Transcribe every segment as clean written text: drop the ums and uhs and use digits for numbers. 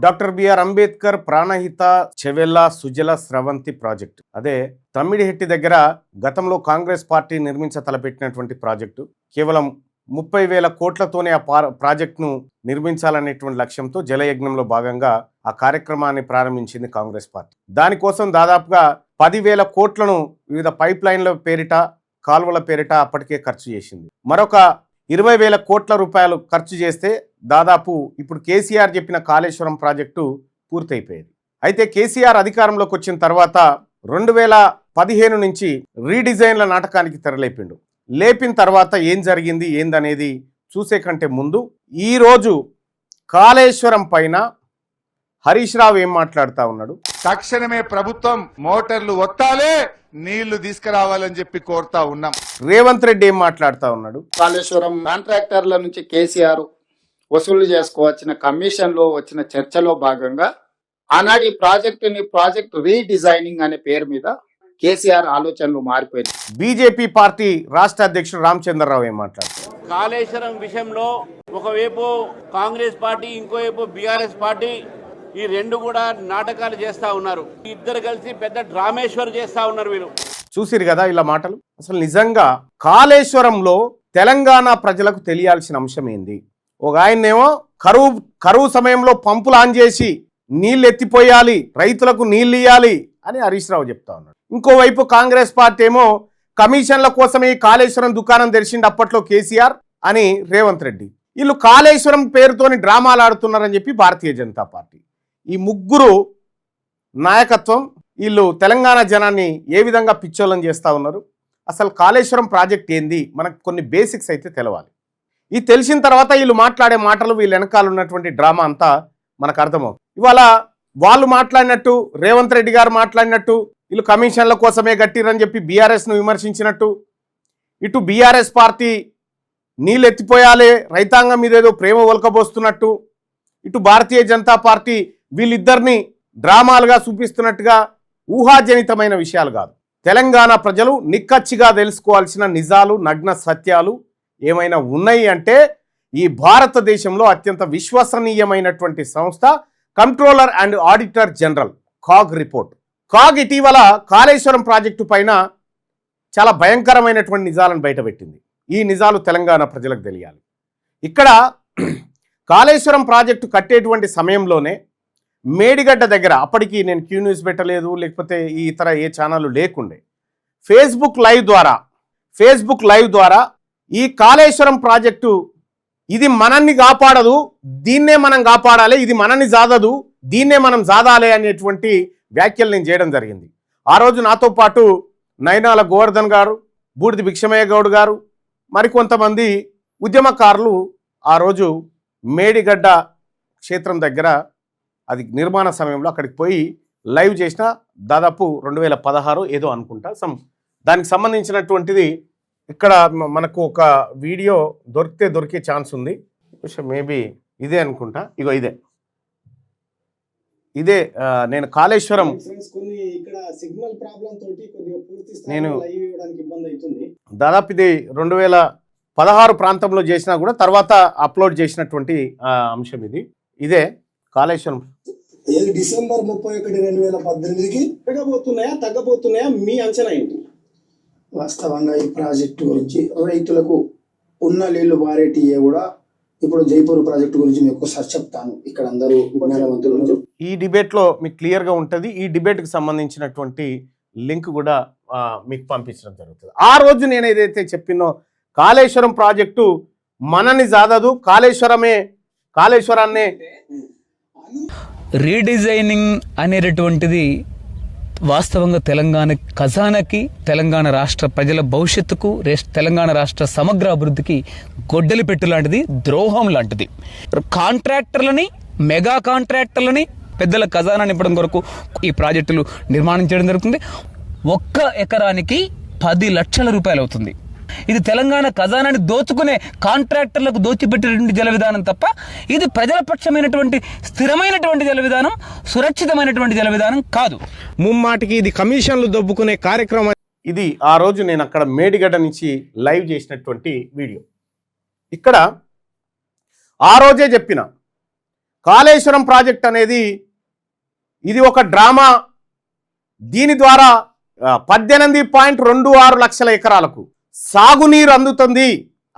Doctor BR Ambedkar Pranahita Chevella Sujala Sravanthi project, అదే తమ్మిడిహెట్టి దగ్గర గతంలో కాంగ్రెస్ పార్టీ తలపెట్టినటువంటి ప్రాజెక్టు. కేవలం 30,000 కోట్లతోనే ఆ ప్రాజెక్టును నిర్మించాలనేటువంటి లక్ష్యంతో జలయజ్ఞంలో భాగంగా ఆ కార్యక్రమాన్ని ప్రారంభించింది కాంగ్రెస్ పార్టీ. దానికోసం దాదాపుగా 10,000 కోట్లను వివిధ పైప్ లైన్ల పేరిట, కాలువల పేరిట అప్పటికే ఖర్చు చేసింది. మరొక 20,000 కోట్ల రూపాయలు ఖర్చు చేస్తే దాదాపు ఇప్పుడు కేసీఆర్ చెప్పిన కాళేశ్వరం ప్రాజెక్టు పూర్తయిపోయేది. అయితే కేసీఆర్ అధికారంలోకి వచ్చిన తర్వాత 2015 నుంచి రీడిజైన్ల నాటకానికి తెరలేపిండు. లేపిన తర్వాత ఏం జరిగింది ఏందనేది చూసే కంటే ముందు ఈరోజు కాళేశ్వరం పైన హరీష్ రావు ఏం మాట్లాడుతూ ఉన్నాడు. తక్షణమే ప్రభుత్వం మోటార్లు ఒత్తాలే, నీళ్లు తీసుకురావాలని చెప్పి కోరుతా ఉన్నాం. రేవంత్ రెడ్డి ఏం మాట్లాడుతూ ఉన్నాడు. కాళేశ్వరం కాంట్రాక్టర్ల నుంచి కేసీఆర్ వసూలు చేసుకోవచ్చిన కమిషన్ లో వచ్చిన చర్చలో భాగంగా ఆనాటి ప్రాజెక్ట్ రీడిజైనింగ్ అనే పేరు మీద కేసీఆర్ ఆలోచనలు మారిపోయింది. బీజేపీ పార్టీ రాష్ట్ర అధ్యక్షుడు రామచంద్రరావు ఏం మాట్లాడుతారు. కాళేశ్వరం విషయంలో ఒకవైపు కాంగ్రెస్ పార్టీ, ఇంకోవైపు బీఆర్ఎస్ పార్టీ, ఈ రెండు కూడా నాటకాలు చేస్తా ఉన్నారు. ఇద్దరు కలిసి పెద్ద డ్రామేశ్వర్ చేస్తా ఉన్నారు. వీళ్ళు చూసిరు కదా ఇలా మాటలు. అసలు నిజంగా కాళేశ్వరంలో తెలంగాణ ప్రజలకు తెలియాల్సిన అంశం ఏంది? ఒక ఆయన్నేమో కరువు సమయంలో పంపులు ఆన్ చేసి నీళ్ళు ఎత్తిపోయాలి, రైతులకు నీళ్ళు ఇయ్యాలి అని హరీష్ రావు చెప్తా ఉన్నాడు. ఇంకోవైపు కాంగ్రెస్ పార్టీ ఏమో కమిషన్ల కోసమే కాళేశ్వరం దుకాణం తెరిచింది అప్పట్లో కేసీఆర్ అని రేవంత్ రెడ్డి. వీళ్ళు కాళేశ్వరం పేరుతోని డ్రామాలు ఆడుతున్నారని చెప్పి భారతీయ జనతా పార్టీ. ఈ ముగ్గురు నాయకత్వం వీళ్ళు తెలంగాణ జనాన్ని ఏ విధంగా పిచ్చోళ్ళని చేస్తూ ఉన్నారు. అసలు కాళేశ్వరం ప్రాజెక్ట్ ఏంది మనకు కొన్ని బేసిక్స్ అయితే తెలవాలి. ఇది తెలిసిన తర్వాత వీళ్ళు మాట్లాడే మాటలు, వీళ్ళ వెనకాల ఉన్నటువంటి డ్రామా అంతా మనకు అర్థమవుతుంది. ఇవాళ వాళ్ళు మాట్లాడినట్టు, రేవంత్ రెడ్డి గారు మాట్లాడినట్టు, వీళ్ళు కమిషన్ల కోసమే గట్టిరని చెప్పి బీఆర్ఎస్ను విమర్శించినట్టు, ఇటు బీఆర్ఎస్ పార్టీ నీళ్ళు ఎత్తిపోయాలే, రైతాంగం మీద ఏదో ప్రేమ ఒలకబోస్తున్నట్టు, ఇటు భారతీయ జనతా పార్టీ వీళ్ళిద్దరిని డ్రామాలుగా చూపిస్తున్నట్టుగా ఊహాజనితమైన విషయాలు కాదు. తెలంగాణ ప్రజలు నిక్కచ్చిగా తెలుసుకోవాల్సిన నిజాలు, నగ్న సత్యాలు ఏమైనా ఉన్నాయి అంటే ఈ భారతదేశంలో అత్యంత విశ్వసనీయమైనటువంటి సంస్థ controller and auditor general CAG report. CAG ఇటీవల కాళేశ్వరం ప్రాజెక్టు పైన చాలా భయంకరమైనటువంటి నిజాలను బయటపెట్టింది. ఈ నిజాలు తెలంగాణ ప్రజలకు తెలియాలి. ఇక్కడ కాళేశ్వరం ప్రాజెక్టు కట్టేటువంటి సమయంలోనే మేడిగడ్డ దగ్గర, అప్పటికి నేను క్యూ న్యూస్ పెట్టలేదు, లేకపోతే ఈ ఇతర ఏ ఛానళ్ళు లేకుండే, ఫేస్బుక్ లైవ్ ద్వారా ఈ కాళేశ్వరం ప్రాజెక్టు ఇది మనల్ని కాపాడదు, దీన్నే మనం కాపాడాలి, ఇది మనల్ని జాదదు, దీన్నే మనం జాదాలి అనేటువంటి వ్యాఖ్యలు నేను చేయడం జరిగింది. ఆ రోజు నాతో పాటు నైనాల గోవర్ధన్ గారు, బూడిది భిక్షమయ్య గౌడ్ గారు, మరికొంతమంది ఉద్యమకారులు ఆ రోజు మేడిగడ్డ క్షేత్రం దగ్గర అది నిర్మాణ సమయంలో అక్కడికి పోయి లైవ్ చేసిన, దాదాపు 2016 ఏదో అనుకుంటా. దానికి సంబంధించినటువంటిది ఇక్కడ మనకు ఒక వీడియో దొరికే ఛాన్స్ ఉంది. మేబీ ఇదే అనుకుంటా. ఇగో ఇదే నేను కాళేశ్వరం నేను దాదాపు ఇది 2016 ప్రాంతంలో చేసినా కూడా తర్వాత అప్లోడ్ చేసినటువంటి అంశం ఇదే కాళేశ్వరం. డిసెంబర్ 31, 2018కి తగ్గబోతున్నాయా మీ అంచనా ఏంటి? వాస్తవంగా ఈ ప్రాజెక్టు గురించి రైతులకు ఉన్న నీళ్లు బారేటియే కూడా ఇప్పుడు జైపూర్ ప్రాజెక్టు గురించి మీకు ఒకసారి చెప్తాను. ఇక్కడ అందరూ జ్ఞానవంతులు. ఈ డిబేట్లో మీకు క్లియర్గా ఉంటుంది. ఈ డిబేట్కి సంబంధించినటువంటి లింక్ కూడా మీకు పంపించడం జరుగుతుంది. ఆ రోజు నేను ఏదైతే చెప్పినో కాళేశ్వరం ప్రాజెక్టు మనని జాదదు, కాళేశ్వరాన్నే రీడిజైనింగ్ అనేటటువంటిది వాస్తవంగా తెలంగాణ ఖజానాకి, తెలంగాణ రాష్ట్ర ప్రజల భవిష్యత్తుకు, తెలంగాణ రాష్ట్ర సమగ్ర అభివృద్ధికి గొడ్డలి పెట్టు లాంటిది, ద్రోహం లాంటిది. కాంట్రాక్టర్లని, మెగా కాంట్రాక్టర్లని పెద్దల ఖజానా నింపడం కొరకు ఈ ప్రాజెక్టులు నిర్మాణం చేయడం జరుగుతుంది. 1 ఎకరానికి 10 లక్షల రూపాయలు అవుతుంది. ఇది తెలంగాణ ఖజానాన్ని దోచుకునే కాంట్రాక్టర్లకు దోచిపెట్టినటువంటి జల విధానం తప్ప ఇది ప్రజల పక్షమైనటువంటి స్థిరమైనటువంటి జల విధానం, సురక్షితమైనటువంటి జల విధానం కాదు. ముమ్మాటికి ఇది కమిషన్లు దొబ్బుకునే కార్యక్రమం. ఇది ఆ రోజు నేను అక్కడ మేడిగడ్డ నుంచి లైవ్ చేసినటువంటి వీడియో. ఇక్కడ ఆ రోజే చెప్పిన కాళేశ్వరం ప్రాజెక్ట్ అనేది ఇది ఒక డ్రామా. దీని ద్వారా 18.26 లక్షల ఎకరాలకు సాగునీరు అందుతుంది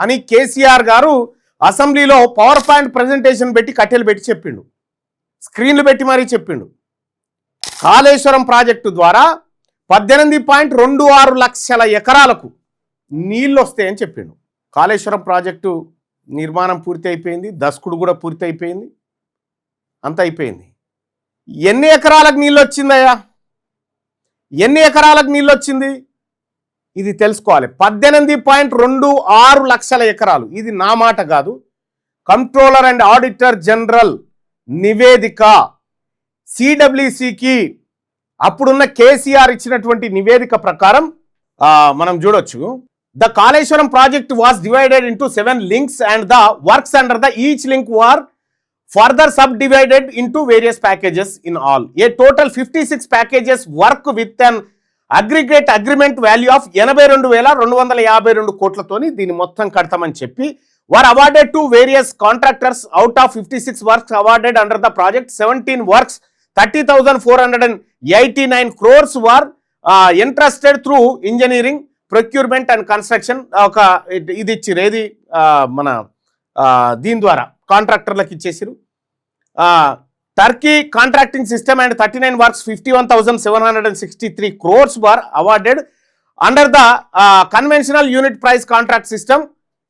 అని కేసీఆర్ గారు అసెంబ్లీలో పవర్ పాయింట్ ప్రజెంటేషన్ పెట్టి కట్టెలు పెట్టి చెప్పిండు, స్క్రీన్లు పెట్టి మరీ చెప్పిండు. కాళేశ్వరం ప్రాజెక్టు ద్వారా 18.26 లక్షల ఎకరాలకు నీళ్ళు వస్తాయని చెప్పిండు. కాళేశ్వరం ప్రాజెక్టు నిర్మాణం పూర్తి అయిపోయింది, దశకుడు కూడా పూర్తి అయిపోయింది, అంత అయిపోయింది. ఎన్ని ఎకరాలకు నీళ్ళు వచ్చిందయ్యా? ఎన్ని ఎకరాలకు నీళ్ళు వచ్చింది ఇది తెలుసుకోవాలి. 18.26 లక్షల ఎకరాలు. ఇది నా మాట కాదు, కంట్రోలర్ అండ్ ఆడిటర్ జనరల్ నివేదిక. సిడబ్ల్యూసికి అప్పుడున్న కేసీఆర్ ఇచ్చినటువంటి నివేదిక ప్రకారం మనం చూడొచ్చు. The Kaleshwaram project was divided into 7 links and the works under the each link were further subdivided into various packages in all. A total 56 packages work with an aggregate agreement value of 82,252 కోట్లతోని దీన్ని మొత్తం కడతామని చెప్పి were awarded to various contractors. Out of 56 works awarded under the project, 17 works 30,489 crores were entrusted through engineering, procurement and construction. ఒక ఇది ఇచ్చిరు, ఏది మన దీని ద్వారా కాంట్రాక్టర్లకు ఇచ్చేసారు. Turkey contracting system and 39 works 51,763 crores were awarded under the conventional unit price contract system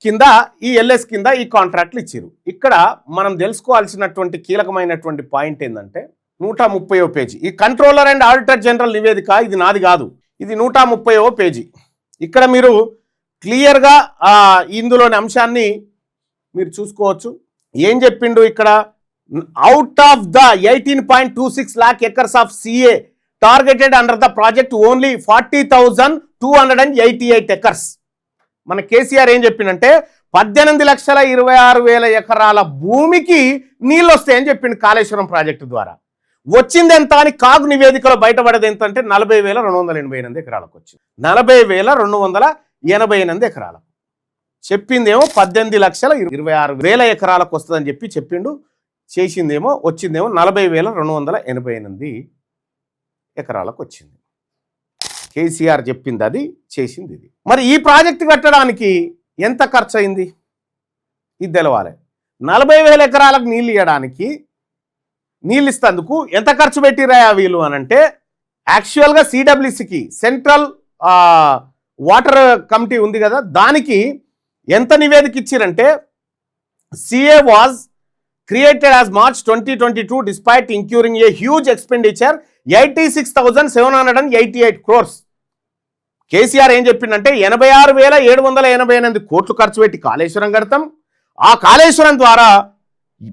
కింద, ఈ ఎల్ఎస్ కింద ఈ కాంట్రాక్ట్లు ఇచ్చారు. ఇక్కడ మనం తెలుసుకోవాల్సినటువంటి కీలకమైనటువంటి పాయింట్ ఏంటంటే 130వ పేజీ. ఈ కంట్రోలర్ అండ్ ఆడిటర్ జనరల్ నివేదిక ఇది నాది కాదు, ఇది 130వ పేజీ. ఇక్కడ మీరు క్లియర్గా ఇందులోని అంశాన్ని మీరు చూసుకోవచ్చు. ఏం చెప్పిండు ఇక్కడ? Out of the 18.26 lakh acres of CA targeted under the project only 40,288 acres. మన కేసీఆర్ ఏం చెప్పిండంటే 18,26,000 ఎకరాల భూమికి నీళ్ళు వస్తాయని చెప్పిండు కాళేశ్వరం ప్రాజెక్టు ద్వారా. వచ్చింది ఎంత అని కాగు నివేదికలో బయటపడేది ఎంత అంటే 40,288 ఎకరాలకు వచ్చింది. 40,288 ఎకరాలకు చెప్పిందేమో 18,26,000 ఎకరాలకు వస్తుందని చెప్పిండు. చేసిందేమో వచ్చిందేమో 40,288 ఎకరాలకు వచ్చింది. కేసీఆర్ చెప్పింది అది, చేసింది ఇది. మరి ఈ ప్రాజెక్టు కట్టడానికి ఎంత ఖర్చు అయింది ఇది తెలవాలి. 40,000 ఎకరాలకు నీళ్ళు ఇవ్వడానికి, నీళ్ళు ఇస్తందుకు ఎంత ఖర్చు పెట్టిరాయా వీళ్ళు అని అంటే, యాక్చువల్గా సిడబ్ల్యూసికి సెంట్రల్ వాటర్ కమిటీ ఉంది కదా, దానికి ఎంత నివేదిక ఇచ్చిరంటే, CA was created as March 2022 despite incurring a huge expenditure 86,788 crores. KCR ఏం చెప్పిందంటే 86,788 కోట్లు ఖర్చు పెట్టి కాళేశ్వరం కడతాం, ఆ కాళేశ్వరం ద్వారా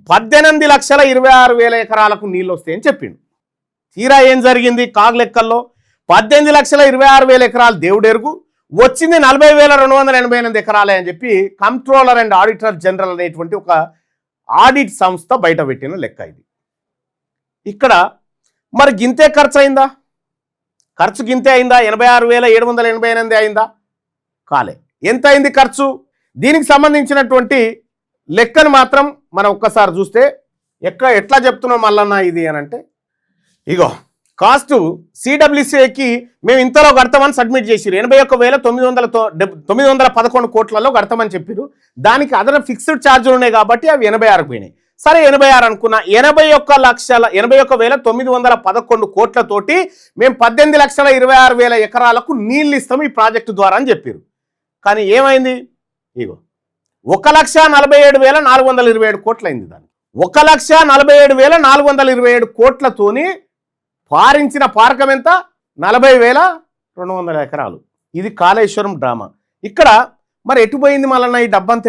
18,26,000 ఎకరాలకు నీళ్ళు వస్తాయని చెప్పిండు. తీరా ఏం జరిగింది? కాగ్ లెక్కల్లో 18,26,000 ఎకరాలు దేవుడెరుగు, వచ్చింది 40,288 ఎకరాలే అని చెప్పి కంట్రోలర్ అండ్ ఆడిటర్ జనరల్ అనేటువంటి ఒక ఆడిట్ సంస్థ బయట పెట్టిన లెక్క ఇది. ఇక్కడ మరి గింతే ఖర్చు అయిందా? ఖర్చు గింతే అయిందా? 86,788 అయిందా? కాలే. ఎంత అయింది ఖర్చు? దీనికి సంబంధించినటువంటి లెక్కను మాత్రం మనం ఒక్కసారి చూస్తే ఎట్లా చెప్తున్నాం మల్లన్న ఇది అని అంటే, ఇగో కాస్ట్ సిడబ్ల్యూసీకి మేము ఇంతలో కడతామని సబ్మిట్ చేసిరు. 81,911 కోట్లలో కడతామని చెప్పారు. దానికి అదన ఫిక్స్డ్ ఛార్జీలు ఉన్నాయి కాబట్టి అవి 86 పోయినాయి. సరే 86 అనుకున్నా, 81,911 కోట్లతోటి మేము 18,26,000 ఎకరాలకు నీళ్ళు ఇస్తాం ఈ ప్రాజెక్టు ద్వారా అని చెప్పారు. కానీ ఏమైంది? ఇగో 1,47,427 కోట్లు అయింది. దాన్ని 1,47,427 కోట్లతోని పారించిన పారకం ఎంత? 40,200 ఎకరాలు. ఇది కాళేశ్వరం డ్రామా. ఇక్కడ మరి ఎటుపోయింది మళ్ళీ ఈ డబ్బంతా?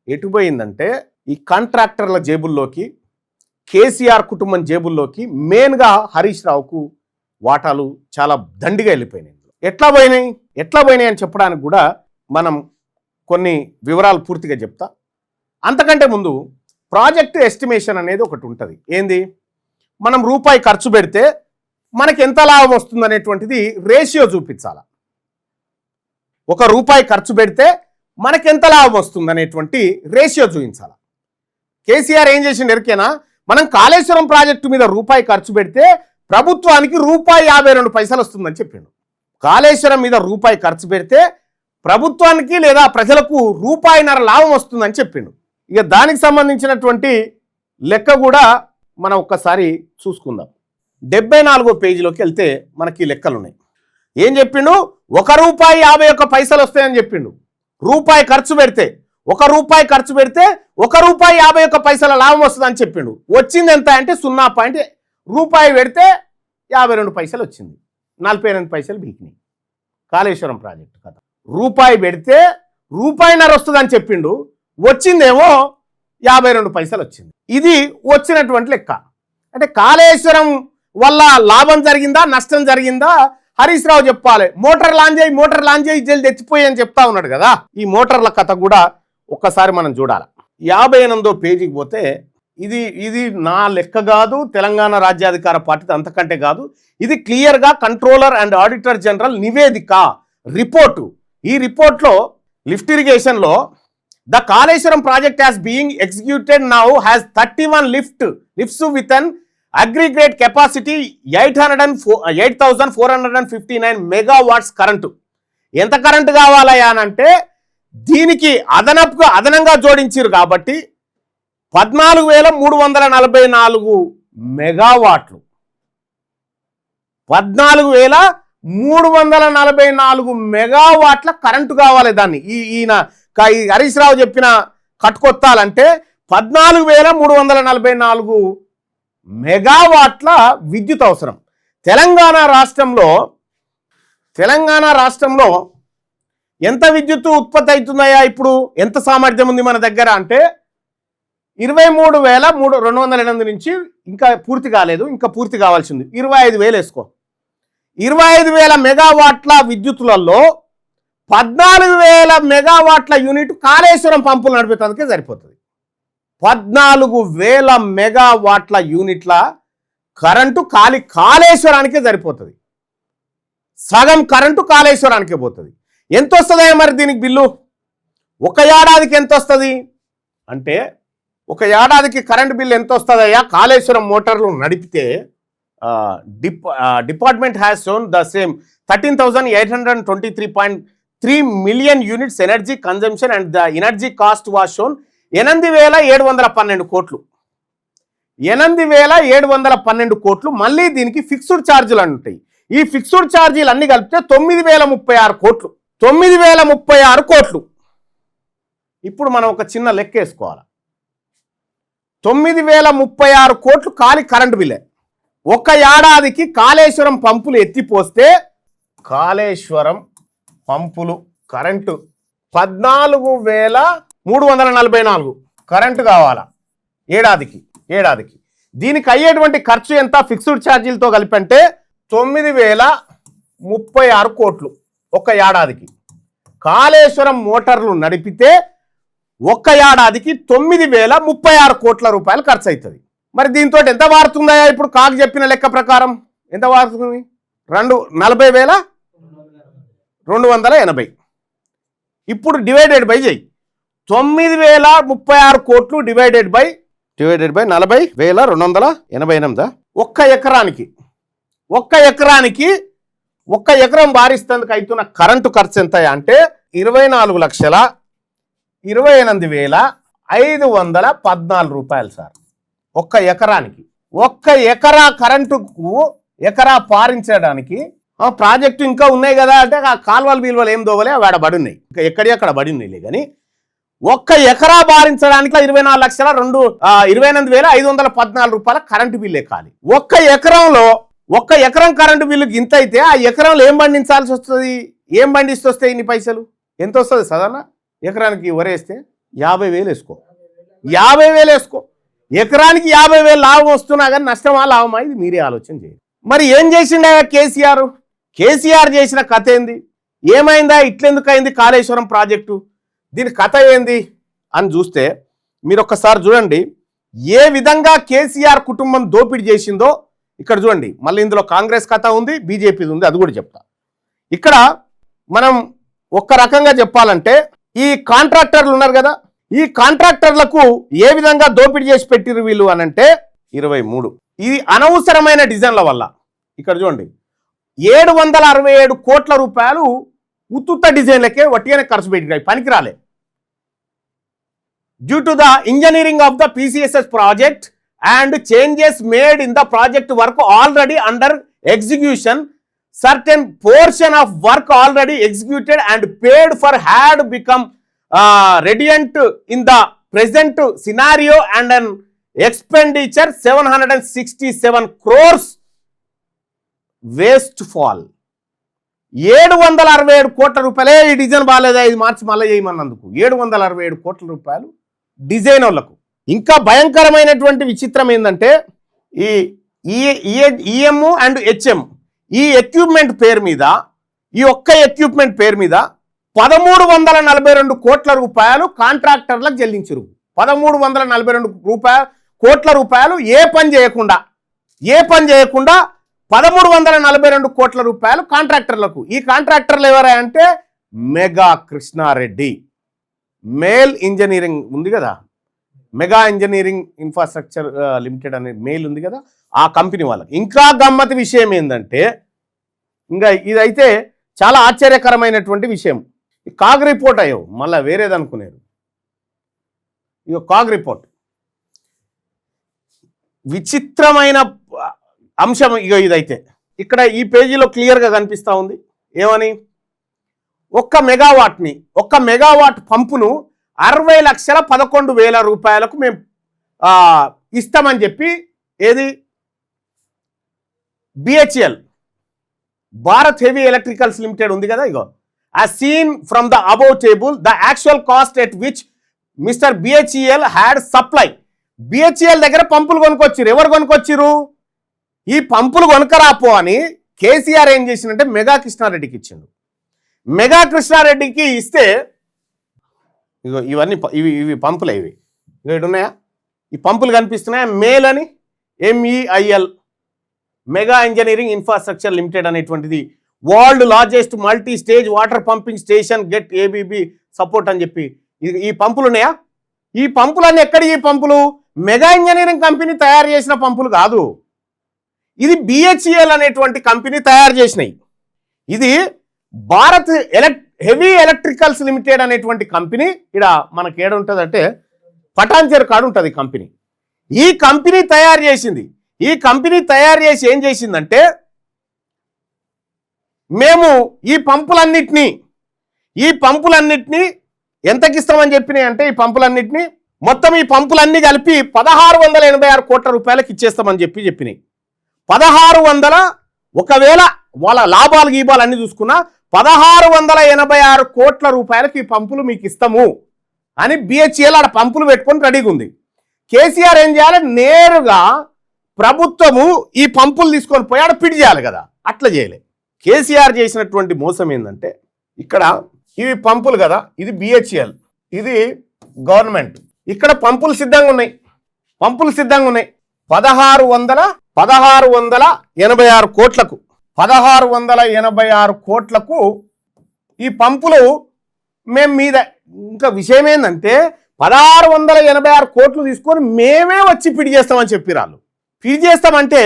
ఎటుపోయిందంటే ఈ కాంట్రాక్టర్ల జేబుల్లోకి, కేసీఆర్ కుటుంబం జేబుల్లోకి, మెయిన్గా హరీష్ రావుకు వాటాలు చాలా దండిగా వెళ్ళిపోయినాయి. ఎట్లా పోయినాయి అని చెప్పడానికి కూడా మనం కొన్ని వివరాలు పూర్తిగా చెప్తా. అంతకంటే ముందు ప్రాజెక్టు ఎస్టిమేషన్ అనేది ఒకటి ఉంటుంది. ఏంది? మనం రూపాయి ఖర్చు పెడితే మనకి ఎంత లాభం వస్తుంది అనేటువంటిది రేషియో చూపించాలి. ఒక రూపాయి ఖర్చు పెడితే మనకి ఎంత లాభం వస్తుంది అనేటువంటి రేషియో చూపించాలి. కేసీఆర్ ఏం చేసిండు ఎరికేనా? మనం కాళేశ్వరం ప్రాజెక్టు మీద రూపాయి ఖర్చు పెడితే ప్రభుత్వానికి ₹1.52 వస్తుందని చెప్పిండు. కాళేశ్వరం మీద రూపాయి ఖర్చు పెడితే ప్రభుత్వానికి లేదా ప్రజలకు ₹1.5 లాభం వస్తుందని చెప్పిండు. ఇక దానికి సంబంధించినటువంటి లెక్క కూడా మనం ఒక్కసారి చూసుకుందాం. 74వ పేజీలోకి వెళ్తే మనకి లెక్కలు ఉన్నాయి. ఏం చెప్పిండు? ₹1.51 వస్తాయని చెప్పిండు. రూపాయి ఖర్చు పెడితే ₹1 ఖర్చు పెడితే ₹1.51 లాభం వస్తుందని చెప్పిండు. వచ్చింది ఎంత అంటే 0. రూపాయి పెడితే 52 పైసలు వచ్చింది. 48 పైసలు బీకినాయి. కాళేశ్వరం ప్రాజెక్టు కథ. రూపాయి పెడితే ₹1.5 వస్తుందని చెప్పిండు. వచ్చిందేమో 52 పైసలు వచ్చింది. ఇది వచ్చినటువంటి లెక్క. అంటే కాళేశ్వరం వల్ల లాభం జరిగిందా నష్టం జరిగిందా హరీష్ రావు చెప్పాలి. మోటార్ లాంచ్ చేయి జల్ది ఎత్తిపోయి అని చెప్తా ఉన్నాడు కదా. ఈ మోటార్ల కథ కూడా ఒక్కసారి మనం చూడాలి. 58వ పేజీకి పోతే ఇది నా లెక్క కాదు, తెలంగాణ రాజ్యాధికార పార్టీ అంతకంటే కాదు. ఇది క్లియర్గా కంట్రోలర్ అండ్ ఆడిటర్ జనరల్ నివేదిక రిపోర్టు. ఈ రిపోర్ట్లో లిఫ్ట్ ఇరిగేషన్లో the Kaleshwaram project has being executed now has 31 lifts with an aggregate capacity 8,459 megawatts current. ఎంత కరెంటు కావాలయా అనంటే దీనికి అదనంగా జోడించారు కాబట్టి 14,344 మెగావాట్లు. 14,344 మెగావాట్ల కరెంటు కావాలి. దాన్ని ఈయన హరీష్ రావు చెప్పిన కట్టుకొత్తాలంటే 14,344 మెగావాట్ల విద్యుత్ అవసరం. తెలంగాణ రాష్ట్రంలో ఎంత విద్యుత్ ఉత్పత్తి అవుతున్నాయా? ఇప్పుడు ఎంత సామర్థ్యం ఉంది మన దగ్గర అంటే 23,208 నుంచి ఇంకా పూర్తి కాలేదు, ఇంకా పూర్తి కావాల్సింది 25,000 వేసుకో. 25,000 మెగావాట్ల విద్యుత్తులలో 14,000 మెగావాట్ల యూనిట్ కాళేశ్వరం పంపులు నడిపేందుకే సరిపోతుంది. 14,000 మెగావాట్ల యూనిట్ల కరెంటు కాళేశ్వరానికే సరిపోతుంది. సగం కరెంటు కాళేశ్వరానికే పోతుంది. ఎంత వస్తుందా మరి దీనికి బిల్లు? ఒక ఏడాదికి ఎంత వస్తుంది అంటే ఒక ఏడాదికి కరెంటు బిల్లు ఎంత వస్తుందయ్యా? కాళేశ్వరం మోటార్లు నడిపితే department has shown the same 13,823.3 million units energy consumption and the energy cost was shown 8,712 కోట్లు. 8,712 కోట్లు. మళ్ళీ దీనికి ఫిక్స్డ్ ఛార్జీలు అని ఉంటాయి. ఈ ఫిక్స్డ్ ఛార్జీలు అన్ని కలిపితే 9,036 కోట్లు. 9,036 కోట్లు. ఇప్పుడు మనం ఒక చిన్న లెక్క వేసుకోవాలి. 9,036 కోట్లు కరెంటు బిల్లే. ఒక ఏడాదికి కాళేశ్వరం పంపులు ఎత్తిపోస్తే కాళేశ్వరం పంపులు కరెంటు 14,344 కరెంటు కావాలా ఏడాదికి. దీనికి అయ్యేటువంటి ఖర్చు ఎంత ఫిక్స్డ్ ఛార్జీలతో కలిపి అంటే 9,036 కోట్లు ఒక ఏడాదికి. కాళేశ్వరం మోటార్లు నడిపితే ఒక్క ఏడాదికి 9,036 కోట్ల రూపాయలు ఖర్చు అవుతుంది. మరి దీంతో ఎంత వారుతుందా? ఇప్పుడు కాకు చెప్పిన లెక్క ప్రకారం ఎంత వారుతుంది? 40,280. ఇప్పుడు డివైడెడ్ బై చేయి. 9,036 కోట్లు డివైడెడ్ బై 40,288. ఒక్క ఎకరం బారిస్తేందుకు అవుతున్న కరెంటు ఖర్చు ఎంత అంటే 24,28,514 రూపాయలు సార్. ఒక్క ఎకరానికి. ఒక్క ఎకరా కరెంటుకు ఎకరా పారించడానికి ప్రాజెక్టు ఇంకా ఉన్నాయి కదా అంటే ఆ కాలువలు ఏం దోవలే వాడ బడున్నాయి, ఇంకా ఎక్కడ బడినాయిలే. కానీ ఒక్క ఎకరా బారించడానికి 24,28,514 రూపాయల కరెంటు బిల్లే కాలి. ఒక్క ఎకరం కరెంటు బిల్లుకి ఇంత అయితే ఆ ఎకరంలో ఏం పండించాల్సి వస్తుంది? ఏం పండిస్తే ఇన్ని పైసలు ఎంత వస్తుంది? సాధారణ ఎకరానికి వరేస్తే 50,000 వేసుకో. 50,000 వేసుకో. ఎకరానికి 50,000 లాభం వస్తున్నా కానీ నష్టమా లాభమా? ఇది మీరే ఆలోచన చేయండి. మరి ఏం చేసిండ కేసీఆర్ చేసిన కథ ఏంది? ఏమైందా? ఇట్లెందుకు అయింది కాళేశ్వరం ప్రాజెక్టు? దీని కథ ఏంది అని చూస్తే మీరు ఒక్కసారి చూడండి ఏ విధంగా కేసీఆర్ కుటుంబం దోపిడీ చేసిందో. ఇక్కడ చూడండి, మళ్ళీ ఇందులో కాంగ్రెస్ కథ ఉంది, బీజేపీది ఉంది, అది కూడా చెప్తా. ఇక్కడ మనం ఒక్క రకంగా చెప్పాలంటే ఈ కాంట్రాక్టర్లు ఉన్నారు కదా, ఈ కాంట్రాక్టర్లకు ఏ విధంగా దోపిడీ చేసి పెట్టిరు వీళ్ళు అనంటే 23. ఇది అనవసరమైన డిజైన్ల వల్ల ఇక్కడ చూడండి 767 కోట్ల రూపాయలు ఉత్తుత్త డిజైన్లకే వట్టిగానే ఖర్చు పెట్టినాయి, పనికిరాలే. Due to the engineering of the PCSS project and changes made in the project work already under execution, certain portion of work already executed and paid for had become redundant in the present scenario and an expenditure 767 crores waste fall. 767 కోట్ల రూపాయలే ఈ design బాగాలేదా ఇది మార్చి మళ్ళీ చేయమన్నందుకు 767 కోట్ల రూపాయలు design వాళ్ళకు. ఇంకా భయంకరమైనటువంటి విచిత్రం ఏంటంటే ఈ ఈఎం అండ్ హెచ్ఎం ఈ ఎక్విప్మెంట్ పేరు మీద, ఈ ఒక్క ఎక్విప్మెంట్ పేరు మీద 1342 కోట్ల రూపాయలు కాంట్రాక్టర్లకు చెల్లించారు. 1342 కోట్ల రూపాయలు ఏ పని చేయకుండా 1342 కోట్ల రూపాయలు కాంట్రాక్టర్లకు. ఈ కాంట్రాక్టర్లు ఎవరా అంటే మెగా కృష్ణారెడ్డి, మేల్ ఇంజనీరింగ్ ఉంది కదా, మెగా ఇంజనీరింగ్ ఇన్ఫ్రాస్ట్రక్చర్ లిమిటెడ్ అనే మెయిల్ ఉంది కదా, ఆ కంపెనీ వాళ్ళకి. ఇంకా గమ్మతి విషయం ఏంటంటే, ఇంకా ఇదైతే చాలా ఆశ్చర్యకరమైనటువంటి విషయం. ఈ కాగ్ రిపోర్ట్ అయ్యో మళ్ళీ వేరేది అనుకునేది. ఇక కాగ్ రిపోర్ట్ విచిత్రమైన అంశం. ఇక ఇదైతే ఇక్కడ ఈ పేజీలో క్లియర్గా కనిపిస్తూ ఉంది. ఏమని, ఒక్క మెగావాట్ పంపును 60,11,000 రూపాయలకు మేము ఇస్తామని చెప్పి, ఏది BHEL Bharat heavy electricals limited ఉంది కదా, ఇగో ఆ seen from the above table the actual cost at which mister BHEL had supply. BHEL దగ్గర పంపులు కొనుక్కొచ్చిరు. ఎవరు కొనుక్కొచ్చిరు? ఈ పంపులు కొనుక్కరాపో అని కేసీఆర్ ఏం చేసిందంటే మెగా కృష్ణారెడ్డికి ఇచ్చిండు. మెగా కృష్ణారెడ్డికి ఇస్తే ఇగో ఇవన్నీ ఇవి పంపులే, ఇవి ఇక్కడ ఉన్నాయా, ఈ పంపులు కనిపిస్తున్నాయా, మేల్ అని MEIL Megha engineering infrastructure limited అనేటువంటిది world largest multi stage water pumping station get ABB support అని చెప్పి ఈ పంపులు ఉన్నాయా. ఈ పంపులన్నీ ఎక్కడి, ఈ పంపులు మెగా ఇంజనీరింగ్ కంపెనీ తయారు చేసిన పంపులు కాదు, ఇది BHEL అనేటువంటి కంపెనీ తయారు చేసినాయి. ఇది భారత్ హెవీ ఎలక్ట్రికల్స్ లిమిటెడ్ అనేటువంటి కంపెనీ ఇక్కడ మనకి ఏడ ఉంటుంది అంటే పటాన్చెరు కాడు ఉంటుంది కంపెనీ. ఈ కంపెనీ తయారు చేసింది. ఈ కంపెనీ తయారు చేసి ఏం చేసిందంటే, మేము ఈ పంపులన్నిటినీ ఎంతకి ఇస్తామని చెప్పినాయి అంటే, ఈ పంపులన్నిటినీ మొత్తం ఈ పంపులన్నీ కలిపి 1686 కోట్ల రూపాయలకి ఇచ్చేస్తామని చెప్పినాయి. 1600 ఒకవేళ వాళ్ళ లాభాలు గీబాలు అన్ని చూసుకున్నా 1686 కోట్ల రూపాయలకి ఈ పంపులు మీకు ఇస్తాము అని BHEL ఆడ పంపులు పెట్టుకొని రెడీగా ఉంది. కేసీఆర్ ఏం చేయాలి, నేరుగా ప్రభుత్వము ఈ పంపులు తీసుకొని పోయి ఆడ పిడి చేయాలి కదా, అట్లా చేయలే. కేసీఆర్ చేసినటువంటి మోసం ఏంటంటే, ఇక్కడ ఇవి పంపులు కదా, ఇది BHEL, ఇది గవర్నమెంట్. ఇక్కడ పంపులు సిద్ధంగా ఉన్నాయి. 1686 కోట్లకు 1686 కోట్లకు ఈ పంపులు మేము మీద. ఇంకా విషయం ఏంటంటే 1686 కోట్లు తీసుకొని మేమే వచ్చి పిడి చేస్తామని చెప్పి రాళ్ళు. పిడి చేస్తామంటే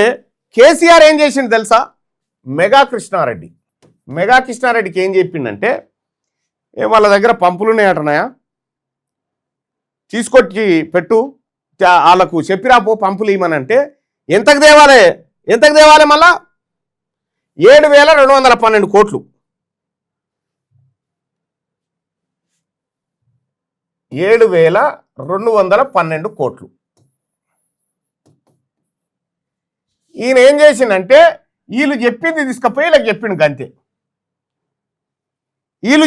కేసీఆర్ ఏం చేసిండు తెలుసా, మెగా కృష్ణారెడ్డికి ఏం చెప్పిండంటే, వాళ్ళ దగ్గర పంపులు ఉన్నాయటనాయా, తీసుకొచ్చి పెట్టు, వాళ్ళకు చెప్పిరాపో పంపులు ఇవ్వమనంటే ఎంతకు దేవాలి మళ్ళా 7,212 కోట్లు. 7,212 కోట్లు. ఈయన ఏం చేసిందంటే, వీళ్ళు చెప్పింది తీసుకుపోయి ఇలా చెప్పిండు గంతే. వీళ్ళు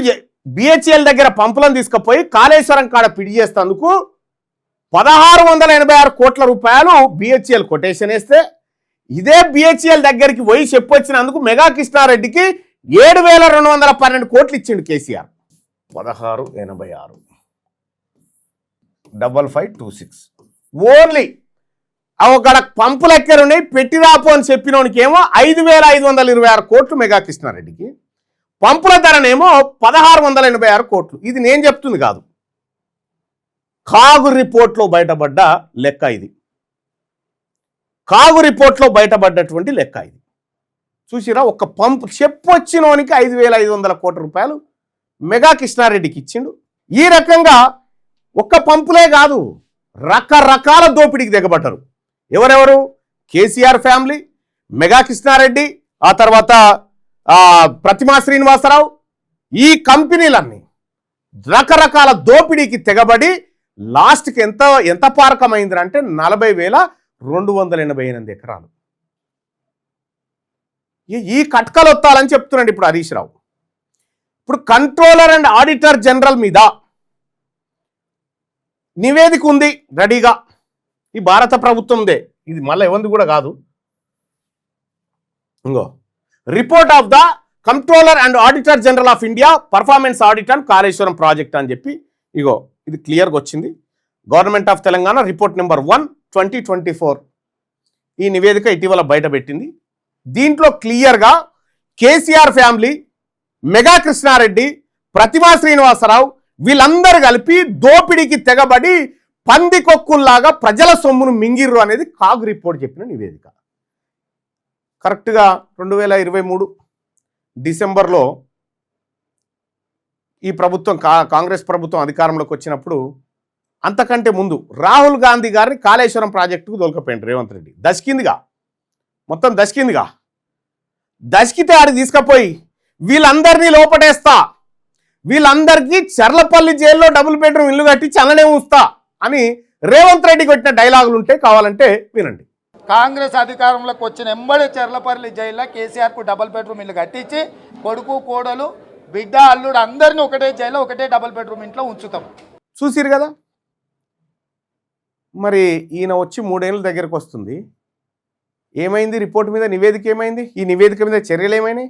BHEL దగ్గర పంపులను తీసుకుపోయి కాళేశ్వరం కాడ పిడి చేస్తేందుకు 1686 కోట్ల రూపాయలు BHEL కొటేషన్ వేస్తే, ఇదే BHEL దగ్గరికి పోయి చెప్పొచ్చినందుకు మెగా కృష్ణారెడ్డికి 7,212 కోట్లు ఇచ్చిండు కేసీఆర్. 1686 5526 ఓన్లీ అక్కడ పంపులు ఎక్కరున్నాయి పెట్టి రాపు అని చెప్పినోనికి ఏమో 5,526 కోట్లు మెగా కృష్ణారెడ్డికి, పంపుల ధరనేమో 1686 కోట్లు. ఇది నేను చెప్తుంది కాదు, కాగు రిపోర్ట్లో బయటపడ్డ లెక్క ఇది. కాగు రిపోర్ట్లో బయటపడ్డటువంటి లెక్క ఇది. చూసిరా, ఒక పంపు చెప్పొచ్చినోనికి 5,500 కోట్ల రూపాయలు మెగా కృష్ణారెడ్డికి ఇచ్చిండు. ఈ రకంగా ఒక్క పంపులే కాదు, రకరకాల దోపిడీకి దిగబడ్డారు. ఎవరెవరు? కేసీఆర్ ఫ్యామిలీ, మెగా కృష్ణారెడ్డి, ఆ తర్వాత ప్రతిమా శ్రీనివాసరావు, ఈ కంపెనీలన్నీ రకరకాల దోపిడీకి తెగబడి లాస్ట్కి ఎంత పారకమైందంటే 40,288 ఎకరాలు. ఈ కట్కలు వత్తాలని చెప్తున్నాడు ఇప్పుడు హరీష్ రావు. ఇప్పుడు కంట్రోలర్ అండ్ ఆడిటర్ జనరల్ మీద నివేదిక ఉంది రెడీగా. ఈ భారత ప్రభుత్వందే, ఇది మళ్ళీ ఎవరిది కూడా కాదు. ఇంకో report of the controller and auditor general of India performance audit and Kaleshwaram project అని చెప్పి ఇగో ఇది క్లియర్గా వచ్చింది. Government of Telangana report number 1 2024 ఈ నివేదిక ఇటీవల బయటపెట్టింది. దీంట్లో క్లియర్గా కేసీఆర్ ఫ్యామిలీ, మెగా కృష్ణారెడ్డి, ప్రతిమా శ్రీనివాసరావు వీళ్ళందరూ కలిపి దోపిడీకి తెగబడి పందికొక్కుల్లాగా ప్రజల సొమ్మును మింగిర్రు అనేది కాగ్ రిపోర్ట్ చెప్పిన నివేదిక. కరెక్ట్గా 2023 డిసెంబర్లో ఈ ప్రభుత్వం కాంగ్రెస్ ప్రభుత్వం అధికారంలోకి వచ్చినప్పుడు, అంతకంటే ముందు రాహుల్ గాంధీ గారిని కాళేశ్వరం ప్రాజెక్టుకు దొరకపోయింది రేవంత్ రెడ్డి. మొత్తం దశకిందిగా దశకితే ఆడికి తీసుకుపోయి వీళ్ళందరినీ లోపటేస్తా, వీళ్ళందరికీ చర్లపల్లి జైల్లో డబుల్ బెడ్రూమ్ ఇల్లు కట్టించి అలానే ఉంచుతా అని రేవంత్ రెడ్డి కొట్టిన డైలాగులు ఉంటే కావాలంటే వినండి. కాంగ్రెస్ అధికారంలోకి వచ్చిన ఎంబడి చెర్లపల్లి జైల్లో కేసీఆర్కు డబుల్ బెడ్రూమ్ ఇల్లు కట్టించి కొడుకు, కోడలు, బిడ్డ, అల్లుడు అందరినీ ఒకటే జైల్లో ఒకటే డబుల్ బెడ్రూమ్ ఇంట్లో ఉంచుతాం. చూసిరు కదా. మరి ఈయన వచ్చి 3 ఏళ్ళ దగ్గరకు వస్తుంది. ఏమైంది? రిపోర్ట్ మీద నివేదిక ఏమైంది? ఈ నివేదిక మీద చర్యలు ఏమైనాయి?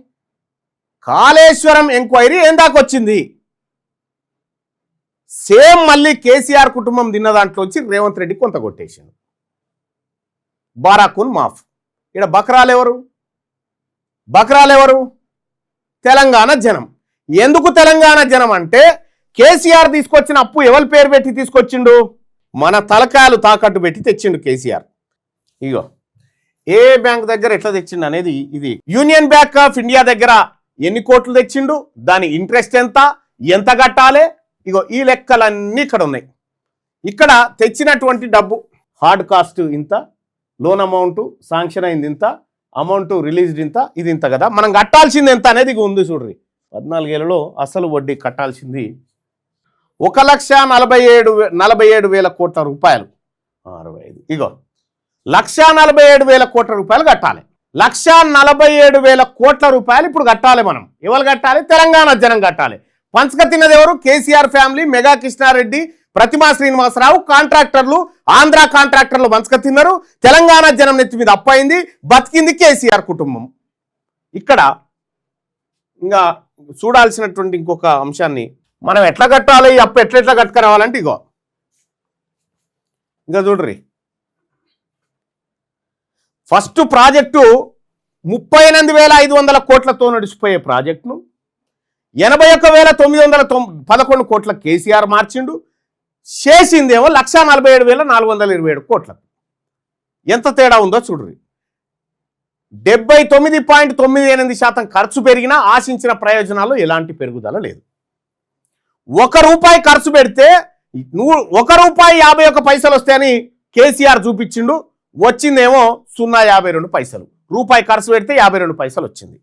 కాళేశ్వరం ఎంక్వైరీ ఏం దాకొచ్చింది? సేమ్ మళ్ళీ కేసీఆర్ కుటుంబం తిన్న దాంట్లో వచ్చి రేవంత్ రెడ్డి కొంత కొట్టేసిండు. బారాకున్ మాఫ్. ఇక్కడ బక్రాలెవరు? తెలంగాణ జనం. ఎందుకు తెలంగాణ జనం అంటే, కేసీఆర్ తీసుకొచ్చిన అప్పు ఎవరి పేరు పెట్టి తీసుకొచ్చిండు? మన తలకాయలు తాకట్టు పెట్టి తెచ్చిండు కేసీఆర్. ఇగో ఏ బ్యాంక్ దగ్గర ఎట్లా తెచ్చిండు అనేది ఇది. యూనియన్ బ్యాంక్ ఆఫ్ ఇండియా దగ్గర ఎన్ని కోట్లు తెచ్చిండు, దాని ఇంట్రెస్ట్ ఎంత కట్టాలి, ఇగో ఈ లెక్కలన్నీ ఇక్కడ ఉన్నాయి. ఇక్కడ తెచ్చినటువంటి డబ్బు హార్డ్ కాస్ట్ ఇంత, లోన్ అమౌంట్ శాంక్షన్ అయింది ఇంత, అమౌంట్ రిలీజ్డ్ ఇంత, ఇది ఇంత కదా. మనం కట్టాల్సింది ఎంత అనేది ఇక ఉంది చూడ్రి. 14 ఏళ్లలో అసలు వడ్డీ కట్టాల్సింది 1,47,000 కోట్ల రూపాయలు. 65 ఇగో 1,47,000 కోట్ల రూపాయలు కట్టాలి. 1,47,000 కోట్ల రూపాయలు ఇప్పుడు కట్టాలి. మనం ఎవరు కట్టాలి? తెలంగాణ జనం కట్టాలి. పంచక తిన్నది ఎవరు? కేసీఆర్ ఫ్యామిలీ, మెగా కృష్ణారెడ్డి, ప్రతిమా శ్రీనివాసరావు, కాంట్రాక్టర్లు, ఆంధ్ర కాంట్రాక్టర్లు పంచక తిన్నారు. తెలంగాణ జనం నెత్తి మీద అప్పయింది, బతికింది కేసీఆర్ కుటుంబం. ఇక్కడ ఇంకా చూడాల్సినటువంటి ఇంకొక అంశాన్ని, మనం ఎట్లా కట్టాలి, ఈ అప్పు ఎట్లా కట్టుకురావాలంటే ఇగో ఇంకా చూడ్రి. ఫస్ట్ ప్రాజెక్టు 38,500 కోట్లతో నడిచిపోయే ప్రాజెక్టును 81,911 కోట్ల కేసీఆర్ మార్చిండు. చేసిందేమో 1,47,427 కోట్లకు. ఎంత తేడా ఉందో చూడ్రి. 79.98% ఖర్చు పెరిగినా ఆశించిన ప్రయోజనాలు ఎలాంటి పెరుగుదల లేదు. ₹1 ఖర్చు పెడితే ₹1.51 వస్తాయని కేసీఆర్ చూపించిండు. వచ్చిందేమో 0.52. రూపాయి ఖర్చు పెడితే 52 పైసలు వచ్చింది.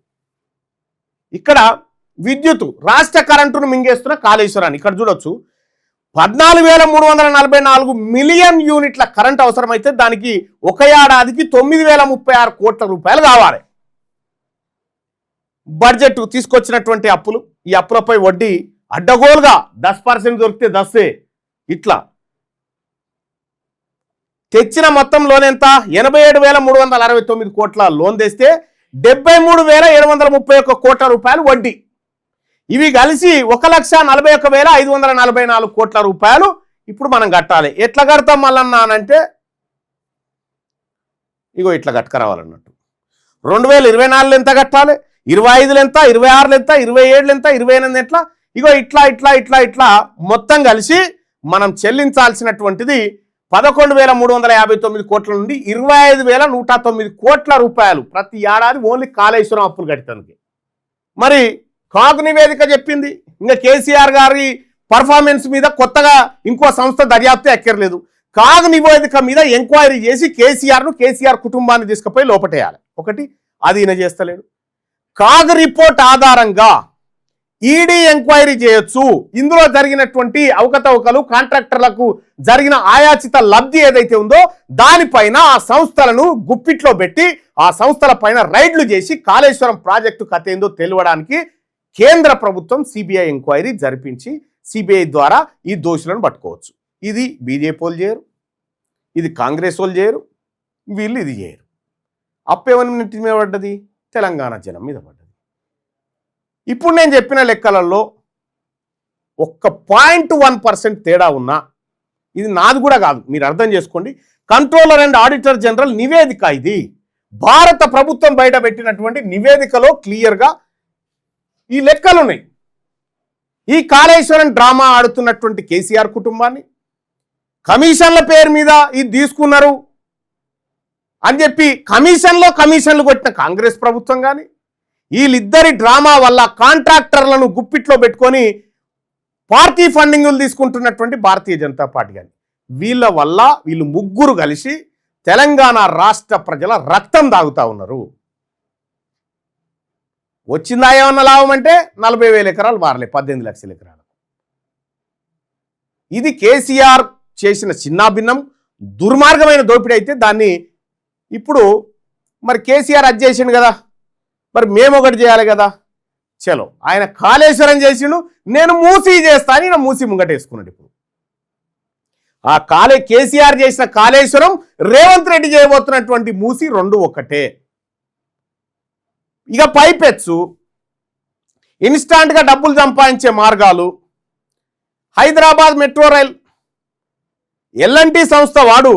ఇక్కడ విద్యుత్ రాష్ట్ర కరెంటును మింగేస్తున్న కాళేశ్వరాన్ని ఇక్కడ చూడొచ్చు. 14,344 మిలియన్ యూనిట్ల కరెంట్ అవసరమైతే దానికి ఒక ఏడాదికి 9,036 కోట్ల రూపాయలు కావాలి. బడ్జెట్ తీసుకొచ్చినటువంటి అప్పులు, ఈ అప్పులపై వడ్డీ అడ్డగోలుగా 10% దొరికితే 10 ఇట్లా తెచ్చిన మొత్తం లోన్ ఎంత? 87,369 కోట్ల లోన్ తెస్తే 73,731 కోట్ల రూపాయలు వడ్డీ. ఇవి కలిసి 1,41,544 కోట్ల రూపాయలు ఇప్పుడు మనం కట్టాలి. ఎట్లా కడతాం మళ్ళన్నా అంటే ఇగో ఇట్లా కట్టుకురావాలన్నట్టు. 2024 ఎంత కట్టాలి, 25 ఎంత, 26 ఎంత, 27 ఎంత, 28 ఎట్లా, ఇగో ఇట్లా మొత్తం కలిసి మనం చెల్లించాల్సినటువంటిది 11,359 కోట్ల నుండి 25,109 కోట్ల రూపాయలు ప్రతి ఏడాది ఓన్లీ కాళేశ్వరం అప్పులు కట్టడానికి. మరి కాగ్ నివేదిక చెప్పింది. ఇంకా కేసీఆర్ గారి పర్ఫార్మెన్స్ మీద కొత్తగా ఇంకో సంస్థ దర్యాప్తు ఎక్కర్లేదు. కాగ్ నివేదిక మీద ఎంక్వైరీ చేసి కేసీఆర్ కుటుంబాన్ని తీసుకుపోయి లోపటేయాలి. ఒకటి అది ఈయన చేస్తలేడు. కాగ్ రిపోర్ట్ ఆధారంగా ఈడీ ఎంక్వైరీ చేయొచ్చు. ఇందులో జరిగినటువంటి అవకతవకలు, కాంట్రాక్టర్లకు జరిగిన ఆయాచిత లబ్ధి ఏదైతే ఉందో దానిపైన ఆ సంస్థలను గుప్పిట్లో పెట్టి ఆ సంస్థల పైన రైడ్లు చేసి కాళేశ్వరం ప్రాజెక్టు కథ ఏందో తెలియడానికి కేంద్ర ప్రభుత్వం సిబిఐ ఎంక్వైరీ జరిపించి సిబిఐ ద్వారా ఈ దోషులను పట్టుకోవచ్చు. ఇది బీజేపీ వాళ్ళు చేయరు, ఇది కాంగ్రెస్ వాళ్ళు చేయరు, వీళ్ళు ఇది చేయరు. అప్పేమన్నింటి మీద పడ్డది? తెలంగాణ జనం మీద పడ్డది. ఇప్పుడు నేను చెప్పిన లెక్కలలో ఒక్క 0.1% తేడా ఉన్నా, ఇది నాది కూడా కాదు, మీరు అర్థం చేసుకోండి, కంట్రోలర్ అండ్ ఆడిటర్ జనరల్ నివేదిక ఇది. భారత ప్రభుత్వం బయట పెట్టినటువంటి నివేదికలో క్లియర్గా ఈ లెక్కలు ఉన్నాయి. ఈ కాళేశ్వరం డ్రామా ఆడుతున్నటువంటి కేసీఆర్ కుటుంబాన్ని కమిషన్ల పేరు మీద ఇది తీసుకున్నారు అని చెప్పి కమిషన్లు కొట్టిన కాంగ్రెస్ ప్రభుత్వం కానీ, వీళ్ళిద్దరి డ్రామా వల్ల కాంట్రాక్టర్లను గుప్పిట్లో పెట్టుకొని పార్టీ ఫండింగులు తీసుకుంటున్నటువంటి భారతీయ జనతా పార్టీ కానీ, వీళ్ళ వల్ల వీళ్ళు ముగ్గురు కలిసి తెలంగాణ రాష్ట్ర ప్రజల రక్తం తాగుతా ఉన్నారు. వచ్చిందా ఏమన్నా లాభం అంటే 40,000 ఎకరాలు మారలే 18 లక్షల ఎకరాలు. ఇది కేసీఆర్ చేసిన చిన్నాభిన్నం దుర్మార్గమైన దోపిడీ అయితే దాన్ని ఇప్పుడు మరి కేసీఆర్ అది చేసిండు కదా, మరి మేము ఒకటి చేయాలి కదా. చలో, ఆయన కాళేశ్వరం చేసిండు, నేను మూసి చేస్తాను, ఈయన మూసి ముంగటేసుకున్నాడు. ఇప్పుడు ఆ కేసీఆర్ చేసిన కాళేశ్వరం, రేవంత్ రెడ్డి చేయబోతున్నటువంటి మూసి రెండు ఒకటే. ఇక పైపెచ్చు ఇన్స్టాంట్గా డబ్బులు సంపాదించే మార్గాలు. హైదరాబాద్ మెట్రో రైల్ ఎల్ఎన్టీ సంస్థ వాడు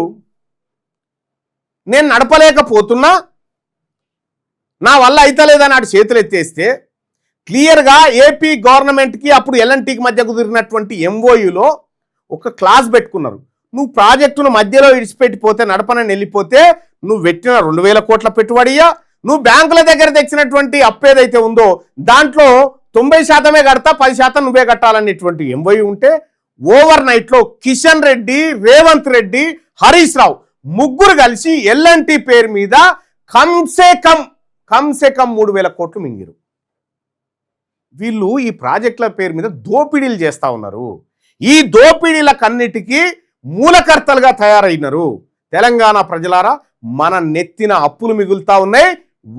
నేను నడపలేకపోతున్నా, నా వల్ల అయితలేదని ఆడు చేతులు ఎత్తేస్తే క్లియర్గా ఏపీ గవర్నమెంట్కి అప్పుడు ఎల్ఎన్టీకి మధ్య కుదిరినటువంటి ఎంఓయూలో ఒక క్లాస్ పెట్టుకున్నారు. నువ్వు ప్రాజెక్టును మధ్యలో విడిచిపెట్టిపోతే, నడపనని వెళ్ళిపోతే నువ్వు పెట్టిన 2,000 కోట్ల పెట్టుబడియా, నువ్వు బ్యాంకుల దగ్గర తెచ్చినటువంటి అప్పు ఏదైతే ఉందో దాంట్లో 90% కడతా, 10% నువ్వే కట్టాలనేటువంటి ఎంఓయూ ఉంటే ఓవర్ నైట్లో కిషన్ రెడ్డి, రేవంత్ రెడ్డి, హరీష్ రావు ముగ్గురు కలిసి ఎల్ఎన్టీ పేరు మీద కమ్సే కమ్ 3,000 కోట్లు మింగిరు. వీళ్ళు ఈ ప్రాజెక్టుల పేరు మీద దోపిడీలు చేస్తూ ఉన్నారు. ఈ దోపిడీలకన్నిటికీ మూలకర్తలుగా తయారైనారు. తెలంగాణ ప్రజలారా, మన నెత్తిన అప్పులు మిగులుతా ఉన్నాయి,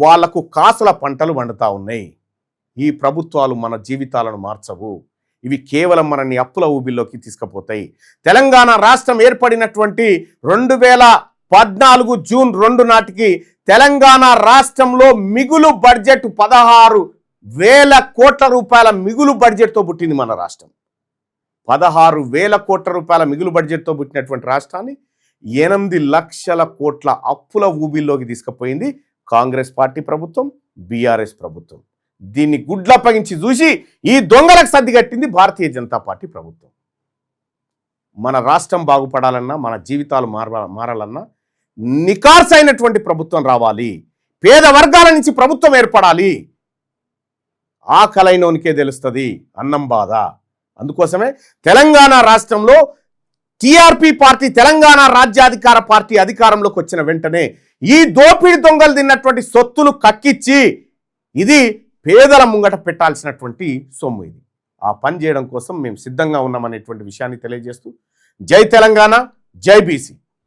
వాళ్లకు కాసుల పంటలు వండుతా ఉన్నాయి. ఈ ప్రభుత్వాలు మన జీవితాలను మార్చవు, ఇవి కేవలం మనల్ని అప్పుల ఊబిల్లోకి తీసుకుపోతాయి. తెలంగాణ రాష్ట్రం ఏర్పడినటువంటి 2014 జూన్ 2 నాటికి తెలంగాణ రాష్ట్రంలో మిగులు బడ్జెట్ 16,000 కోట్ల రూపాయల మిగులు బడ్జెట్తో పుట్టింది మన రాష్ట్రం. 16,000 కోట్ల రూపాయల మిగులు బడ్జెట్తో పుట్టినటువంటి రాష్ట్రాన్ని 8 లక్షల కోట్ల అప్పుల ఊబిల్లోకి తీసుకుపోయింది కాంగ్రెస్ పార్టీ ప్రభుత్వం, బీఆర్ఎస్ ప్రభుత్వం. దీన్ని గుడ్లప్పగించి చూసి ఈ దొంగలకు సర్ది కట్టింది భారతీయ జనతా పార్టీ ప్రభుత్వం. మన రాష్ట్రం బాగుపడాలన్నా, మన జీవితాలు మారాలన్నా నికార్స్ అయినటువంటి ప్రభుత్వం రావాలి. పేద వర్గాల నుంచి ప్రభుత్వం ఏర్పడాలి. ఆకలైనోనికే తెలుస్తుంది అన్నం బాధ. అందుకోసమే తెలంగాణ రాష్ట్రంలో టీఆర్పీ పార్టీ, తెలంగాణ రాజ్యాధికార పార్టీ అధికారంలోకి వచ్చిన వెంటనే ఈ దోపిడీ దొంగలు తిన్నటువంటి సొత్తులు కక్కిచ్చి ఇది పేదల ముంగట పెట్టాల్సినటువంటి సొమ్ము. ఇది ఆ పని చేయడం కోసం మేము సిద్ధంగా ఉన్నామనేటువంటి విషయాన్ని తెలియజేస్తూ జై తెలంగాణ, జై బీసీ.